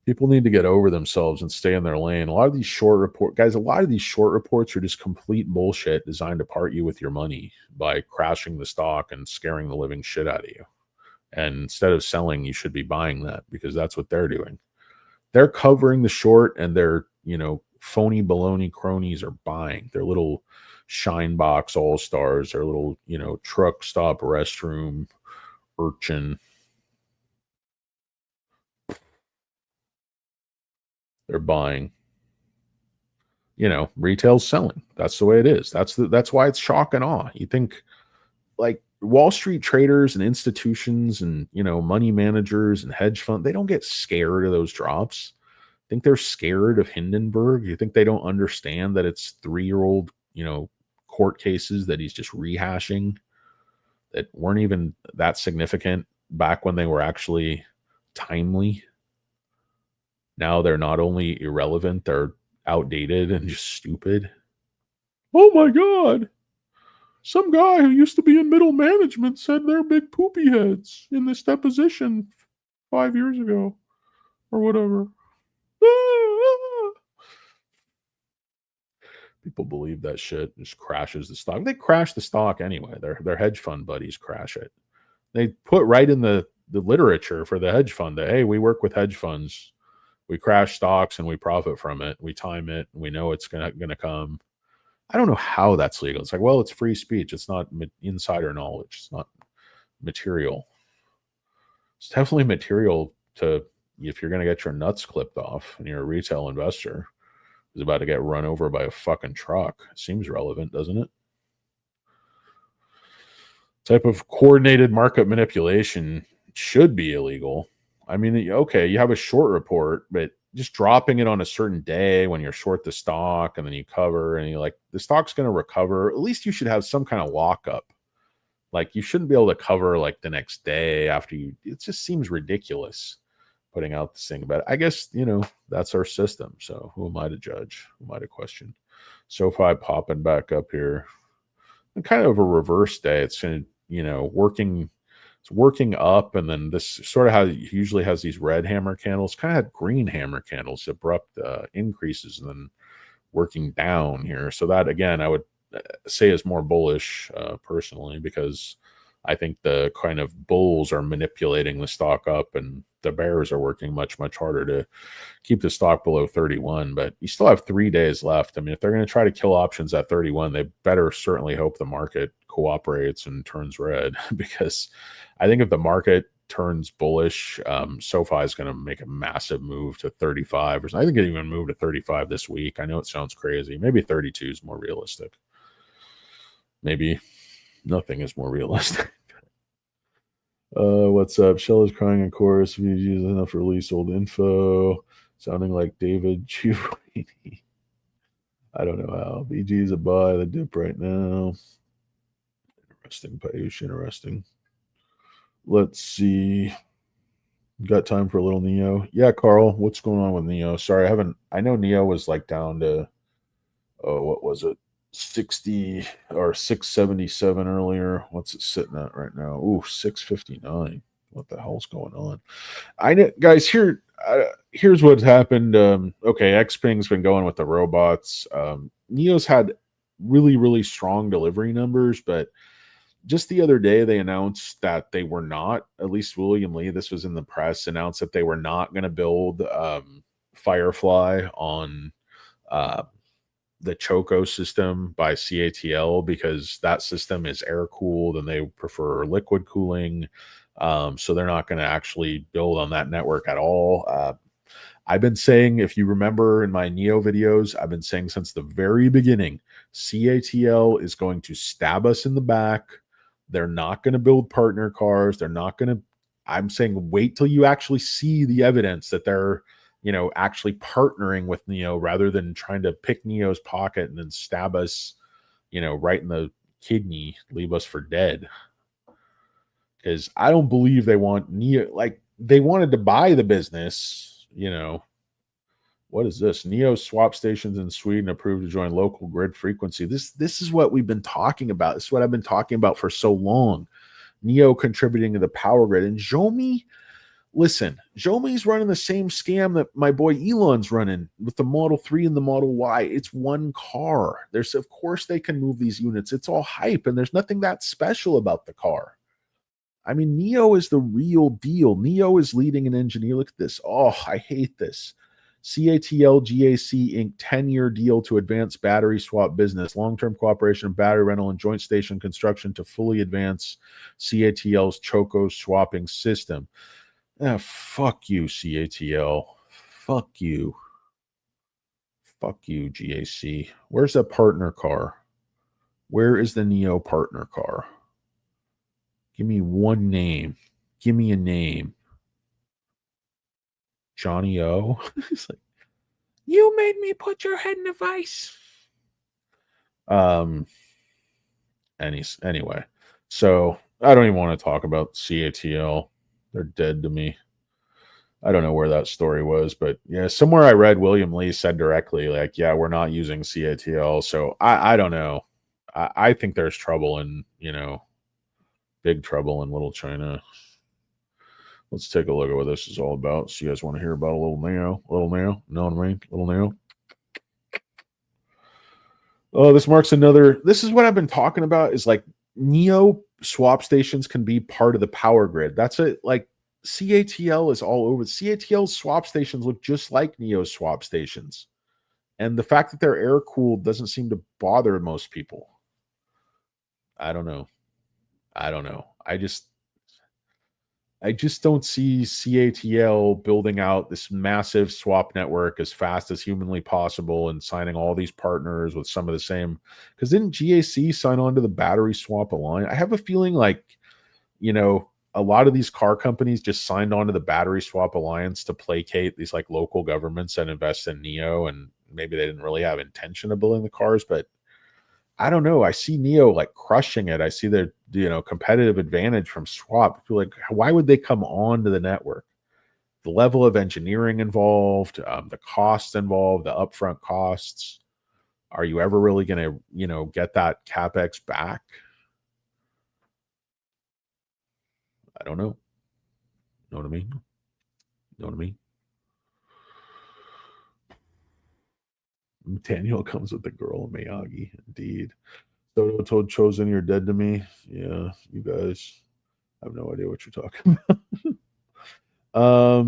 people need to get over themselves and stay in their lane. A lot of these short reports are just complete bullshit designed to part you with your money by crashing the stock and scaring the living shit out of you. And instead of selling, you should be buying that, because that's what they're doing. They're covering the short, and their, phony baloney cronies are buying. Their little shine box all-stars, their little, truck stop restroom urchin. They're buying. Retail's selling. That's the way it is. That's why it's shock and awe. You think like Wall Street traders and institutions and money managers and hedge fund, they don't get scared of those drops. I think they're scared of Hindenburg. You think they don't understand that it's 3-year-old court cases that he's just rehashing that weren't even that significant back when they were actually timely. Now they're not only irrelevant, they're outdated and just stupid. Oh my God. Some guy who used to be in middle management said they're big poopy heads in this deposition 5 years ago or whatever. People believe that shit. Just crashes the stock. They crash the stock anyway. Their hedge fund buddies crash it. They put right in the literature for the hedge fund that, hey, we work with hedge funds. We crash stocks and we profit from it. We time it. And we know it's gonna come. I don't know how that's legal. It's like, well, it's free speech. It's not insider knowledge. It's not material. It's definitely material to if you're gonna get your nuts clipped off and you're a retail investor who's about to get run over by a fucking truck. It seems relevant, doesn't it? Type of coordinated market manipulation should be illegal. I mean, okay, you have a short report, but just dropping it on a certain day when you're short the stock and then you cover and you're like, the stock's going to recover, at least you should have some kind of lockup. Like, you shouldn't be able to cover like the next day after you, it just seems ridiculous putting out this thing about it. I guess, that's our system. So who am I to judge? Who am I to question? Sofi popping back up here. And kind of a reverse day. It's working. It's working up, and then this sort of usually has these red hammer candles. Kind of had green hammer candles, abrupt increases, and then working down here. So that again, I would say is more bullish personally, because I think the kind of bulls are manipulating the stock up, and the bears are working much, much harder to keep the stock below 31. But you still have 3 days left. I mean, if they're going to try to kill options at 31, they better certainly hope the market cooperates and turns red, because I think if the market turns bullish, SoFi is going to make a massive move to 35. Or I think it even moved to 35 this week. I know it sounds crazy. Maybe 32 is more realistic. Maybe nothing is more realistic. What's up? Shell is crying in chorus. VG is enough to release old info. Sounding like David Chiurini. I don't know how. VG is a buy. The dip right now. Interesting, Payush. Interesting. Let's see. Got time for a little Neo? Yeah, Carl. What's going on with Neo? Sorry, I know Neo was like down to, what was it? 60 or 677 earlier. What's it sitting at right now? Ooh, 659. What the hell's going on? I know, guys. Here's what's happened. Okay, Xpeng's been going with the robots. Neo's had really, really strong delivery numbers, but just the other day they announced that they were not. At least William Lee, this was in the press, announced that they were not going to build Firefly on the Choco system by CATL, because that system is air cooled and they prefer liquid cooling. So they're not going to actually build on that network at all. I've been saying, if you remember in my Neo videos, I've been saying since the very beginning, CATL is going to stab us in the back. They're not going to build partner cars. They're not going to, I'm saying, wait till you actually see the evidence that they're, actually partnering with Neo rather than trying to pick Neo's pocket and then stab us, right in the kidney, leave us for dead. Because I don't believe they want Neo, like they wanted to buy the business, What is this? Neo swap stations in Sweden approved to join local grid frequency. This is what we've been talking about. This is what I've been talking about for so long. Neo contributing to the power grid. And Xiaomi, listen, Xiaomi's running the same scam that my boy Elon's running with the Model 3 and the Model Y. It's one car. Of course they can move these units. It's all hype, and there's nothing that special about the car. I mean, Neo is the real deal. Neo is leading an engineer. Look at this. Oh, I hate this. CATL GAC Inc. 10-year deal to advance battery swap business, long-term cooperation, battery rental, and joint station construction to fully advance CATL's Choco swapping system. Fuck you, CATL. Fuck you. Fuck you, GAC. Where's the partner car? Where is the Neo partner car? Give me one name. Give me a name. Johnny O. It's like, you made me put your head in a vice. Anyway, so I don't even want to talk about CATL. They're dead to me. I don't know where that story was, but yeah, somewhere I read William Lee said directly, like, yeah, we're not using CATL. So I don't know. I think there's trouble in, big trouble in Little China. Let's take a look at what this is all about. So you guys want to hear about a little Neo? Little Neo? Know what I mean? Little Neo? Oh, this marks another. This is what I've been talking about is like Neo swap stations can be part of the power grid. That's it. Like CATL is all over. CATL swap stations look just like Neo swap stations. And the fact that they're air cooled doesn't seem to bother most people. I don't know. I don't know. I just don't see CATL building out this massive swap network as fast as humanly possible and signing all these partners with some of the same. Because didn't GAC sign on to the battery swap alliance? I have a feeling like, you know, a lot of these car companies just signed on to the battery swap alliance to placate these like local governments that invest in Neo. And maybe they didn't really have intention of building the cars, but I don't know. I see Neo like crushing it. I see their competitive advantage from Swap. I feel like why would they come on to the network? The level of engineering involved, the costs involved, the upfront costs. Are you ever really going to get that capex back? I don't know. Know what I mean? Know what I mean? Daniel comes with the girl Miyagi. Indeed. Soto told Chosen you're dead to me. Yeah, you guys have no idea what you're talking about.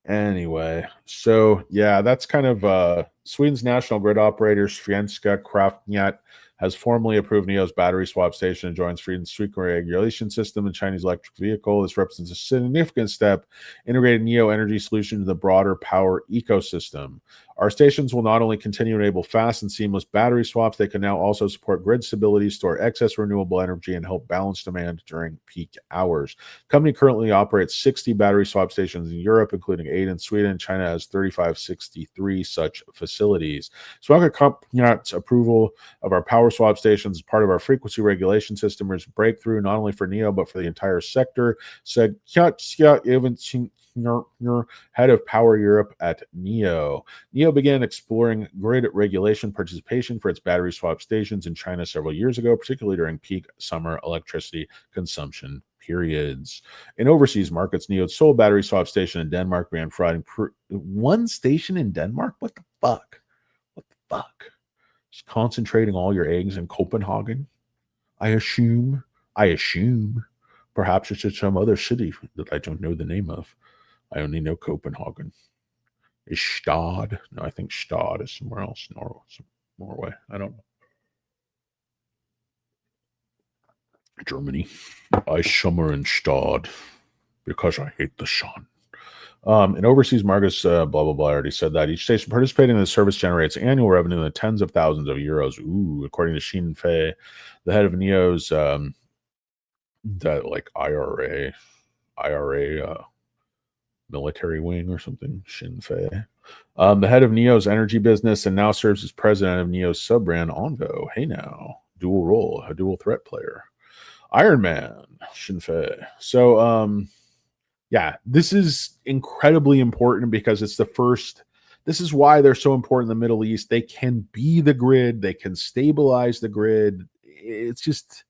Anyway, so yeah, that's kind of Sweden's national grid operator Svenska Kraftnät has formally approved NEO's battery swap station and joins Sweden's street regulation system and Chinese electric vehicle. This represents a significant step integrating NEO energy solution to the broader power ecosystem. Our stations will not only continue to enable fast and seamless battery swaps, they can now also support grid stability, store excess renewable energy, and help balance demand during peak hours. The company currently operates 60 battery swap stations in Europe, including 8 in Sweden. China has 3563 such facilities. Svenska Kraftnät's approval of our power swap stations as part of our frequency regulation system is a breakthrough not only for NEO but for the entire sector, said Katja Evensen, head of Power Europe at NEO. NEO began exploring grid regulation participation for its battery swap stations in China several years ago, particularly during peak summer electricity consumption periods. In overseas markets, NEO's sole battery swap station in Denmark began providing one station in Denmark? What the fuck? What the fuck? Just concentrating all your eggs in Copenhagen? I assume. I assume. Perhaps it's just some other city that I don't know the name of. I only know Copenhagen. Is Stad? No, I think Stad is somewhere else. Norway. I don't know. Germany. I summer in Stad because I hate the sun. In overseas markets, blah, blah, blah. I already said that. Each station participating in the service generates annual revenue in the tens of thousands of euros. Ooh, according to Xin Fei, the head of NEO's that like IRA military wing or something, Xin Fei. The head of NEO's energy business and now serves as president of NEO's sub-brand Onvo. Hey now, dual role, a dual threat player. Iron Man, Xin Fei. So, yeah, this is incredibly important because it's the first. This is why they're so important in the Middle East. They can be the grid, they can stabilize the grid. It's just,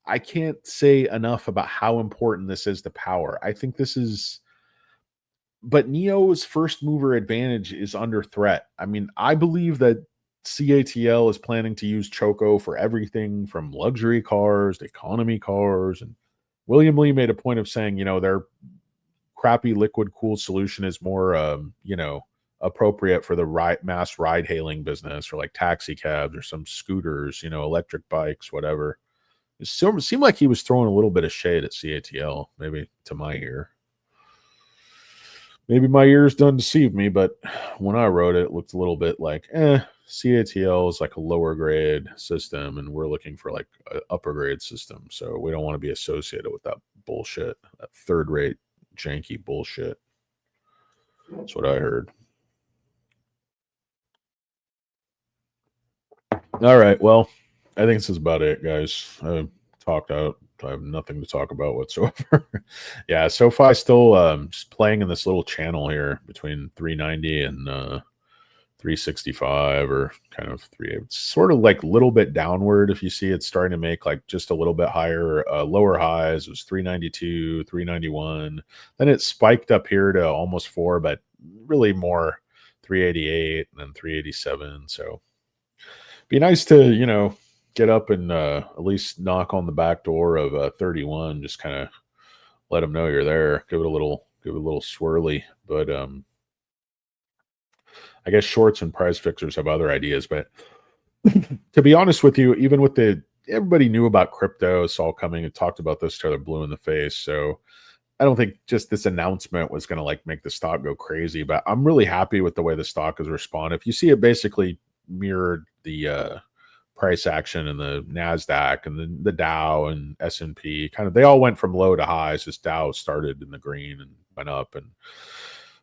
I can't say enough about how important this is to power. I think this is, but Neo's first mover advantage is under threat. I mean, I believe that CATL is planning to use Choco for everything from luxury cars to economy cars. And William Lee made a point of saying, their crappy liquid cooled solution is more, appropriate for the mass ride hailing business or like taxi cabs or some scooters, electric bikes, whatever. It seemed like he was throwing a little bit of shade at CATL, maybe to my ear. Maybe my ears done deceive me, but when I wrote it, it looked a little bit like, CATL is like a lower grade system, and we're looking for like an upper grade system. So we don't want to be associated with that bullshit, that third rate, janky bullshit. That's what I heard. All right. Well, I think this is about it, guys. I talked out. I have nothing to talk about whatsoever. Yeah, Sofi still just playing in this little channel here between 390 and 365 or kind of three. It's sort of like a little bit downward. If you see it's starting to make like just a little bit higher, lower highs. It was 392, 391. Then it spiked up here to almost 4, but really more 388 and then 387. So Be nice to, get up and at least knock on the back door of 31. Just kind of let them know you're there. Give it a little swirly. But I guess shorts and prize fixers have other ideas. But to be honest with you, even with everybody knew about crypto, saw coming and talked about this till they're blue in the face. So I don't think just this announcement was going to like make the stock go crazy, but I'm really happy with the way the stock has responded. If you see it basically mirrored the price action in the Nasdaq and the Dow and S&P, kind of they all went from low to highs. This Dow started in the green and went up, and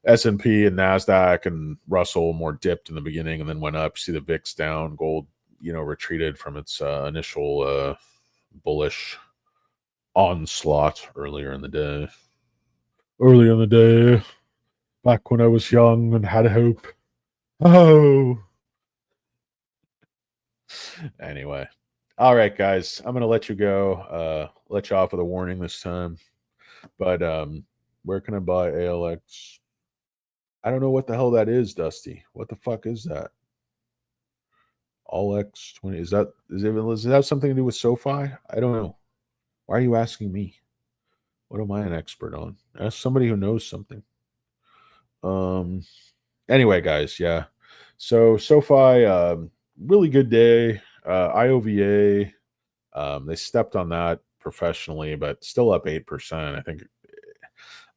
S&P and Nasdaq and Russell more dipped in the beginning and then went up. See the VIX down, gold, retreated from its initial bullish onslaught earlier in the day. Early in the day, back when I was young and had hope. Oh. Anyway. All right, guys. I'm gonna let you go. Let you off with a warning this time. But where can I buy ALX? I don't know what the hell that is, Dusty. What the fuck is that? All X20. Does that have something to do with SoFi? I don't know. Why are you asking me? What am I an expert on? Ask somebody who knows something. Anyway, guys, yeah. So SoFi, really good day. IOVA, they stepped on that professionally, but still up 8%. I think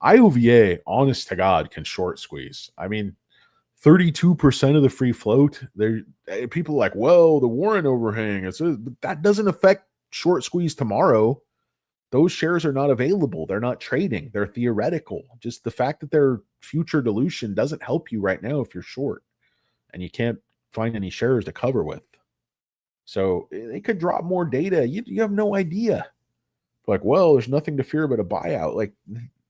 IOVA, honest to God, can short squeeze. I mean, 32% of the free float. There, people are like, well, the warrant overhang. But that doesn't affect short squeeze tomorrow. Those shares are not available. They're not trading. They're theoretical. Just the fact that they're future dilution doesn't help you right now if you're short and you can't find any shares to cover with. So they could drop more data. You have no idea. Like, well, there's nothing to fear but a buyout. Like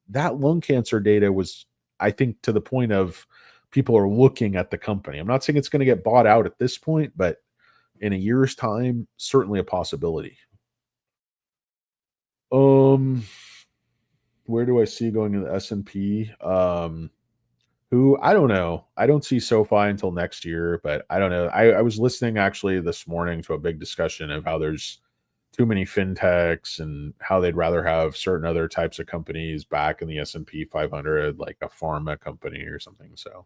that lung cancer data was, I think, to the point of people are looking at the company. I'm not saying it's going to get bought out at this point, but in a year's time, certainly a possibility. Where do I see going in the S&P? Who I don't know. I don't see SoFi until next year, but I don't know. I was listening actually this morning to a big discussion of how there's too many fintechs and how they'd rather have certain other types of companies back in the S&P 500, like a pharma company or something. So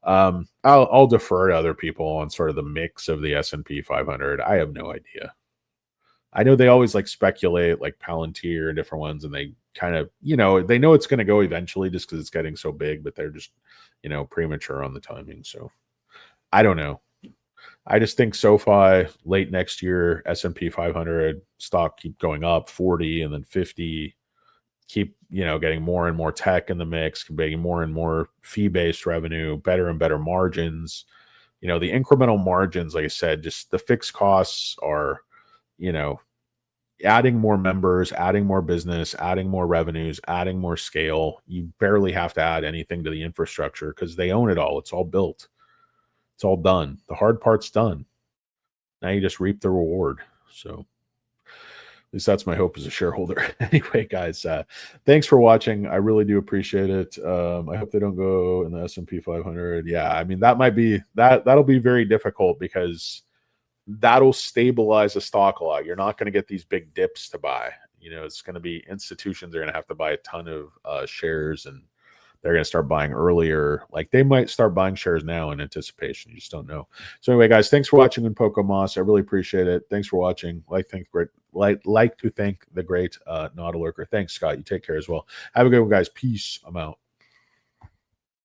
I'll defer to other people on sort of the mix of the S&P 500. I have no idea. I know they always like speculate like Palantir and different ones, and they kind of, they know it's going to go eventually just because it's getting so big, but they're just, premature on the timing. So I don't know. I just think SoFi late next year, S&P 500 stock keep going up 40 and then 50, keep, getting more and more tech in the mix, getting more and more fee-based revenue, better and better margins. The incremental margins, like I said, just the fixed costs are, adding more members, adding more business, adding more revenues, adding more scale. You barely have to add anything to the infrastructure because they own it all. It's all built. It's all done. The hard part's done. Now you just reap the reward. So at least that's my hope as a shareholder. Anyway, guys, thanks for watching. I really do appreciate it. I hope they don't go in the S&P 500. Yeah, I mean, that'll be very difficult because that'll stabilize the stock a lot. You're not going to get these big dips to buy. It's going to be institutions are going to have to buy a ton of shares, and they're going to start buying earlier. Like they might start buying shares now in anticipation. You just don't know. So anyway, guys, thanks for watching in Poco Moss. I really appreciate it. Thanks for watching. Like to thank the great Not a Lurker. Thanks, Scott. You take care as well. Have a good one, guys. Peace. I'm out.